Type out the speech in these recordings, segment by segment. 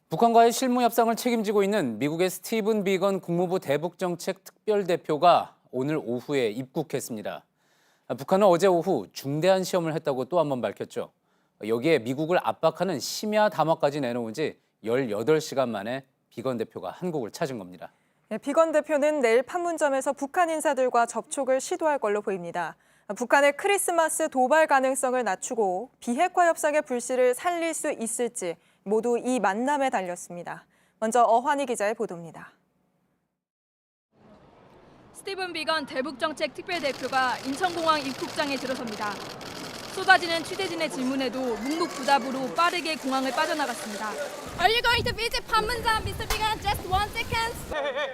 북한과의 실무 협상을 책임지고 있는 미국의 스티븐 비건 국무부 대북정책 특별대표가 오늘 오후에 입국했습니다. 북한은 어제 오후 중대한 시험을 했다고 또 한 번 밝혔죠. 여기에 미국을 압박하는 심야 담화까지 내놓은 지 18시간 만에 비건 대표가 한국을 찾은 겁니다. 비건 대표는 내일 판문점에서 북한 인사들과 접촉을 시도할 걸로 보입니다. 북한의 크리스마스 도발 가능성을 낮추고 비핵화 협상의 불씨를 살릴 수 있을지 모두 이 만남에 달렸습니다. 먼저 어환희 기자의 보도입니다. 스티븐 비건 대북정책 특별대표가 인천공항 입국장에 들어섭니다. 쏟아지는 취재진의 질문에도 묵묵부답으로 빠르게 공항을 빠져나갔습니다. Are you going to visit Panmunjom, Mr. Bigan? Just 1 second.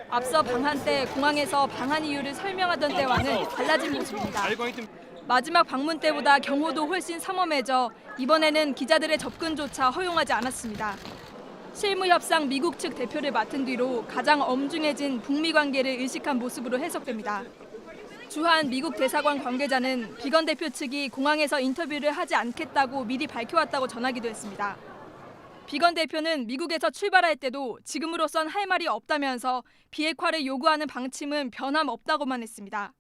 앞서 방한 때 공항에서 방한 이유를 설명하던 때와는 달라진 모습입니다. 마지막 방문 때보다 경호도 훨씬 삼엄해져 이번에는 기자들의 접근조차 허용하지 않았습니다. 실무협상 미국 측 대표를 맡은 뒤로 가장 엄중해진 북미 관계를 의식한 모습으로 해석됩니다. 주한 미국 대사관 관계자는 비건 대표 측이 공항에서 인터뷰를 하지 않겠다고 미리 밝혀왔다고 전하기도 했습니다. 비건 대표는 미국에서 출발할 때도 지금으로선 할 말이 없다면서 비핵화를 요구하는 방침은 변함없다고만 했습니다.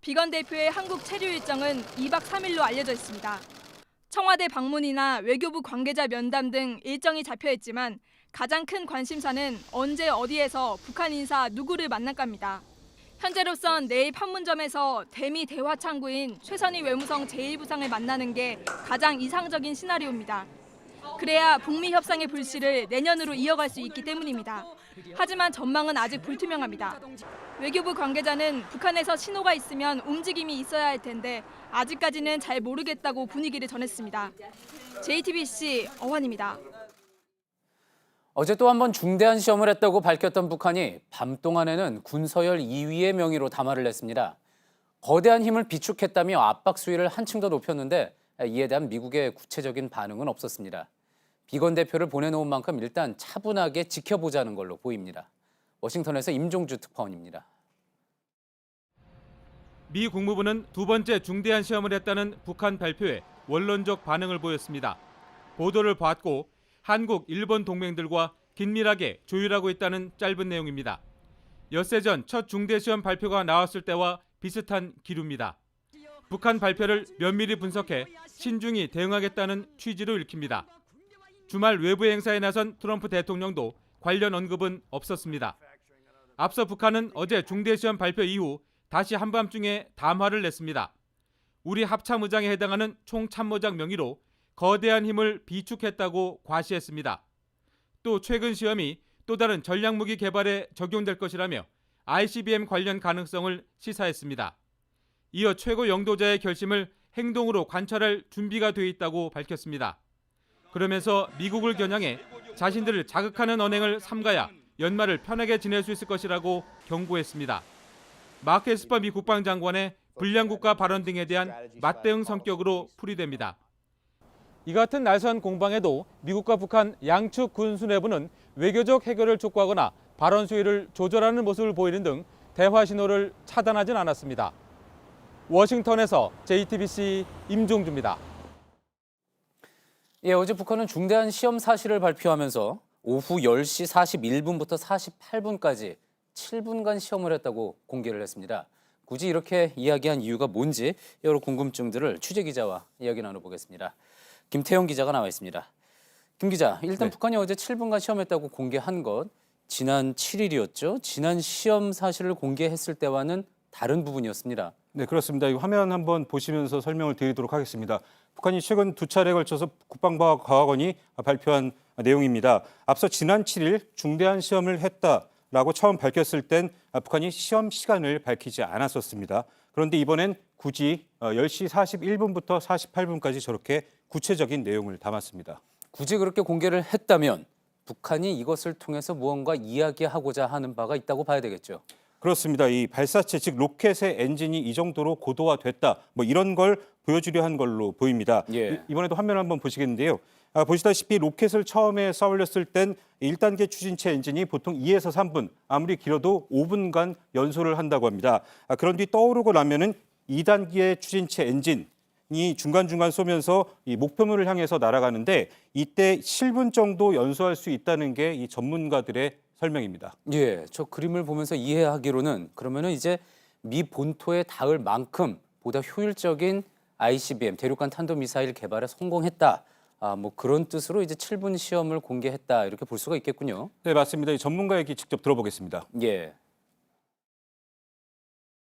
비건 대표의 한국 체류 일정은 2박 3일로 알려져 있습니다. 청와대 방문이나 외교부 관계자 면담 등 일정이 잡혀 있지만 가장 큰 관심사는 언제 어디에서 북한 인사 누구를 만날까입니다. 현재로선 내일 판문점에서 대미 대화 창구인 최선희 외무성 제1부상을 만나는 게 가장 이상적인 시나리오입니다. 그래야 북미 협상의 불씨를 내년으로 이어갈 수 있기 때문입니다. 하지만 전망은 아직 불투명합니다. 외교부 관계자는 북한에서 신호가 있으면 움직임이 있어야 할 텐데 아직까지는 잘 모르겠다고 분위기를 전했습니다. JTBC 어환입니다. 어제 또 한 번 중대한 시험을 했다고 밝혔던 북한이 밤 동안에는 군서열 2위의 명의로 담화를 냈습니다. 거대한 힘을 비축했다며 압박 수위를 한층 더 높였는데 이에 대한 미국의 구체적인 반응은 없었습니다. 비건 대표를 보내놓은 만큼 일단 차분하게 지켜보자는 걸로 보입니다. 워싱턴에서 임종주 특파원입니다. 미 국무부는 두 번째 중대한 시험을 했다는 북한 발표에 원론적 반응을 보였습니다. 보도를 봤고 한국, 일본 동맹들과 긴밀하게 조율하고 있다는 짧은 내용입니다. 엿새 전 첫 중대시험 발표가 나왔을 때와 비슷한 기류입니다. 북한 발표를 면밀히 분석해 신중히 대응하겠다는 취지로 읽힙니다. 주말 외부 행사에 나선 트럼프 대통령도 관련 언급은 없었습니다. 앞서 북한은 어제 중대시험 발표 이후 다시 한밤중에 담화를 냈습니다. 우리 합참의장에 해당하는 총참모장 명의로 거대한 힘을 비축했다고 과시했습니다. 또 최근 시험이 또 다른 전략무기 개발에 적용될 것이라며 ICBM 관련 가능성을 시사했습니다. 이어 최고 영도자의 결심을 행동으로 관찰할 준비가 돼 있다고 밝혔습니다. 그러면서 미국을 겨냥해 자신들을 자극하는 언행을 삼가야 연말을 편하게 지낼 수 있을 것이라고 경고했습니다. 마크 에스퍼 미 국방장관의 불량국가 발언 등에 대한 맞대응 성격으로 풀이됩니다. 이 같은 날선 공방에도 미국과 북한 양측 군수 내부는 외교적 해결을 촉구하거나 발언 수위를 조절하는 모습을 보이는 등 대화 신호를 차단하진 않았습니다. 워싱턴에서 JTBC 임종주입니다. 어제 북한은 중대한 시험 사실을 발표하면서 오후 10시 41분부터 48분까지 7분간 시험을 했다고 공개를 했습니다. 굳이 이렇게 이야기한 이유가 뭔지 여러 궁금증들을 취재기자와 이야기 나눠보겠습니다. 김태형 기자가 나와 있습니다. 김 기자, 일단 북한이 어제 7분간 시험했다고 공개한 것, 지난 7일이었죠. 지난 시험 사실을 공개했을 때와는 다른 부분이었습니다. 네, 그렇습니다. 이 화면 한번 보시면서 설명을 드리도록 하겠습니다. 북한이 최근 두 차례에 걸쳐서 국방과학원이 발표한 내용입니다. 앞서 지난 7일 중대한 시험을 했다라고 처음 밝혔을 땐 북한이 시험 시간을 밝히지 않았었습니다. 그런데 이번엔 굳이 10시 41분부터 48분까지 저렇게 구체적인 내용을 담았습니다. 굳이 그렇게 공개를 했다면 북한이 이것을 통해서 무언가 이야기하고자 하는 바가 있다고 봐야 되겠죠. 그렇습니다. 이 발사체 즉 로켓의 엔진이 이 정도로 고도화됐다. 이런 걸 보여주려 한 걸로 보입니다. 예. 이번에도 화면 한번 보시겠는데요. 보시다시피 로켓을 처음에 쏴 올렸을 땐 1단계 추진체 엔진이 보통 2에서 3분, 아무리 길어도 5분간 연소를 한다고 합니다. 그런 뒤 떠오르고 나면은 2단계 추진체 엔진, 북한이 중간중간 쏘면서 이 목표물을 향해서 날아가는데 이때 7분 정도 연소할 수 있다는 게 이 전문가들의 설명입니다. 예, 저 그림을 보면서 이해하기로는 그러면은 이제 미 본토에 닿을 만큼 보다 효율적인 ICBM 대륙간 탄도미사일 개발에 성공했다. 뭐 그런 뜻으로 이제 7분 시험을 공개했다 이렇게 볼 수가 있겠군요. 네, 맞습니다. 이 전문가 얘기 직접 들어보겠습니다. 예.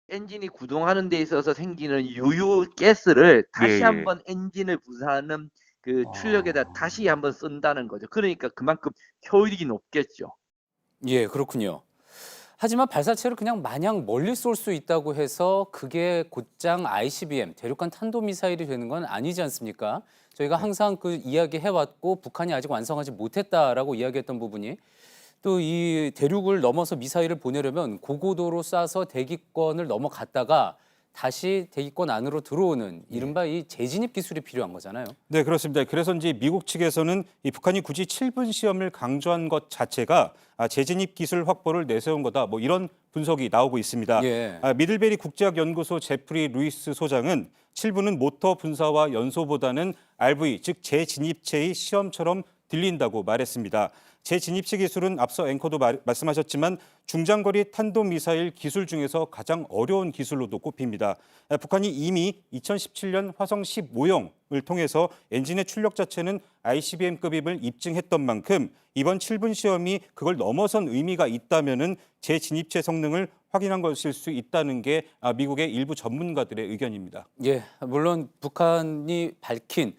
엔진이 구동하는 데 있어서 생기는 유유 가스를 다시 예. 한번 엔진을 부사하는 그 출력에다 다시 한번 쓴다는 거죠. 그러니까 그만큼 효율이 높겠죠. 예, 그렇군요. 하지만 발사체를 그냥 마냥 멀리 쏠 수 있다고 해서 그게 곧장 ICBM, 대륙간 탄도미사일이 되는 건 아니지 않습니까? 저희가 항상 그 이야기 해왔고 북한이 아직 완성하지 못했다라고 이야기했던 부분이 또 이 대륙을 넘어서 미사일을 보내려면 고고도로 쏴서 대기권을 넘어갔다가 다시 대기권 안으로 들어오는 이른바 이 재진입 기술이 필요한 거잖아요. 네, 그렇습니다. 그래서인지 미국 측에서는 이 북한이 굳이 7분 시험을 강조한 것 자체가 재진입 기술 확보를 내세운 거다. 뭐 이런 분석이 나오고 있습니다. 예. 미들베리 국제학연구소 제프리 루이스 소장은 7분은 모터 분사와 연소보다는 RV, 즉 재진입체의 시험처럼 들린다고 말했습니다. 재진입체 기술은 앞서 앵커도 말씀하셨지만 중장거리 탄도미사일 기술 중에서 가장 어려운 기술로도 꼽힙니다. 북한이 이미 2017년 화성 15형을 통해서 엔진의 출력 자체는 ICBM급임을 입증했던 만큼 이번 7분 시험이 그걸 넘어선 의미가 있다면은 재진입체 성능을 확인한 것일 수 있다는 게 미국의 일부 전문가들의 의견입니다. 예, 물론 북한이 밝힌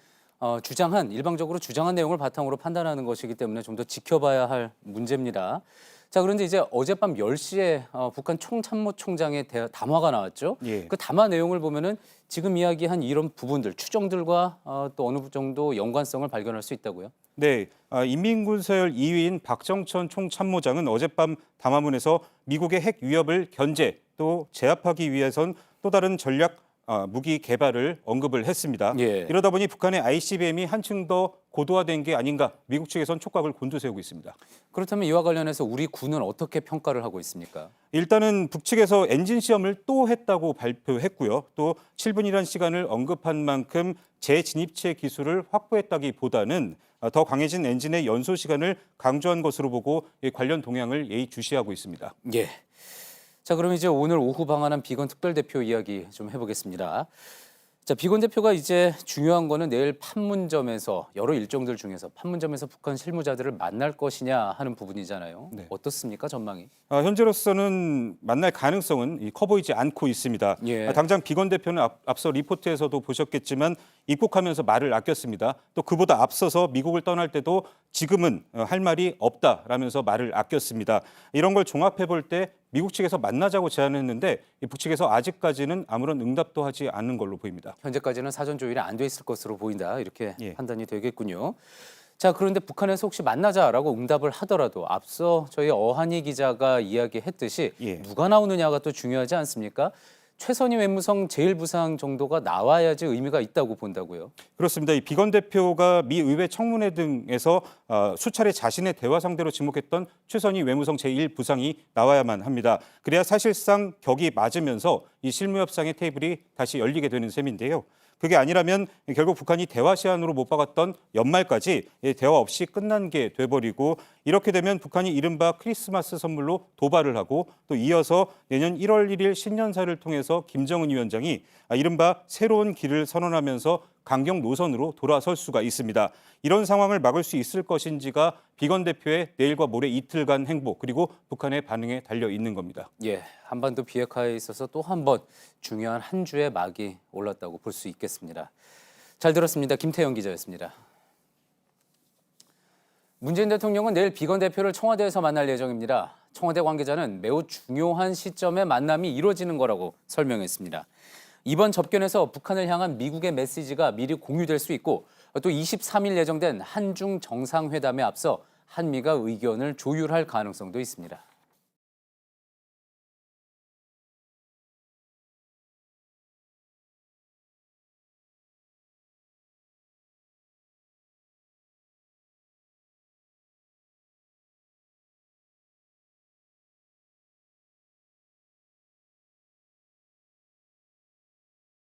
주장한 일방적으로 주장한 내용을 바탕으로 판단하는 것이기 때문에 좀 더 지켜봐야 할 문제입니다. 자, 그런데 이제 어젯밤 10시에 북한 총참모총장의 담화가 나왔죠. 예. 그 담화 내용을 보면은 지금 이야기한 이런 부분들, 추정들과 또 어느 정도 연관성을 발견할 수 있다고요? 네, 인민군사열 2위인 박정천 총참모장은 어젯밤 담화문에서 미국의 핵 위협을 견제 또 제압하기 위해선 또 다른 전략 무기 개발을 언급을 했습니다. 예. 이러다 보니 북한의 ICBM이 한층 더 고도화된 게 아닌가 미국 측에선 촉각을 곤두세우고 있습니다. 그렇다면 이와 관련해서 우리 군은 어떻게 평가를 하고 있습니까? 일단은 북측에서 엔진 시험을 또 했다고 발표했고요. 또 7분이라는 시간을 언급한 만큼 재진입체 기술을 확보했다기보다는 더 강해진 엔진의 연소 시간을 강조한 것으로 보고 관련 동향을 예의주시하고 있습니다. 예. 자, 그럼 이제 오늘 오후 방한한 비건 특별대표 이야기 좀 해보겠습니다. 자, 비건 대표가 이제 중요한 거는 내일 판문점에서 여러 일정들 중에서 판문점에서 북한 실무자들을 만날 것이냐 하는 부분이잖아요. 네. 어떻습니까, 전망이? 현재로서는 만날 가능성은 커 보이지 않고 있습니다. 예. 당장 비건 대표는 앞서 리포트에서도 보셨겠지만 입국하면서 말을 아꼈습니다. 또 그보다 앞서서 미국을 떠날 때도 지금은 할 말이 없다라면서 말을 아꼈습니다. 이런 걸 종합해 볼 때 미국 측에서 만나자고 제안했는데 북측에서 아직까지는 아무런 응답도 하지 않는 걸로 보입니다. 현재까지는 사전 조율이 안 돼 있을 것으로 보인다. 이렇게 예. 판단이 되겠군요. 자, 그런데 북한에서 혹시 만나자라고 응답을 하더라도 앞서 저희 어한희 기자가 이야기했듯이 예. 누가 나오느냐가 또 중요하지 않습니까? 최선희 외무성 제1부상 정도가 나와야지 의미가 있다고 본다고요. 그렇습니다. 이 비건 대표가 미 의회 청문회 등에서 수차례 자신의 대화 상대로 지목했던 최선희 외무성 제1부상이 나와야만 합니다. 그래야 사실상 격이 맞으면서 이 실무 협상의 테이블이 다시 열리게 되는 셈인데요. 그게 아니라면 결국 북한이 대화 시한으로 못 박았던 연말까지 대화 없이 끝난 게 돼버리고 이렇게 되면 북한이 이른바 크리스마스 선물로 도발을 하고 또 이어서 내년 1월 1일 신년사를 통해서 김정은 위원장이 이른바 새로운 길을 선언하면서 강경 노선으로 돌아설 수가 있습니다. 이런 상황을 막을 수 있을 것인지가 비건 대표의 내일과 모레 이틀간 행보 그리고 북한의 반응에 달려 있는 겁니다. 예, 한반도 비핵화에 있어서 또 한 번 중요한 한 주의 막이 올랐다고 볼 수 있겠습니다. 잘 들었습니다. 김태영 기자였습니다. 문재인 대통령은 내일 비건 대표를 청와대에서 만날 예정입니다. 청와대 관계자는 매우 중요한 시점에 만남이 이루어지는 거라고 설명했습니다. 이번 접견에서 북한을 향한 미국의 메시지가 미리 공유될 수 있고 또 23일 예정된 한중 정상회담에 앞서 한미가 의견을 조율할 가능성도 있습니다.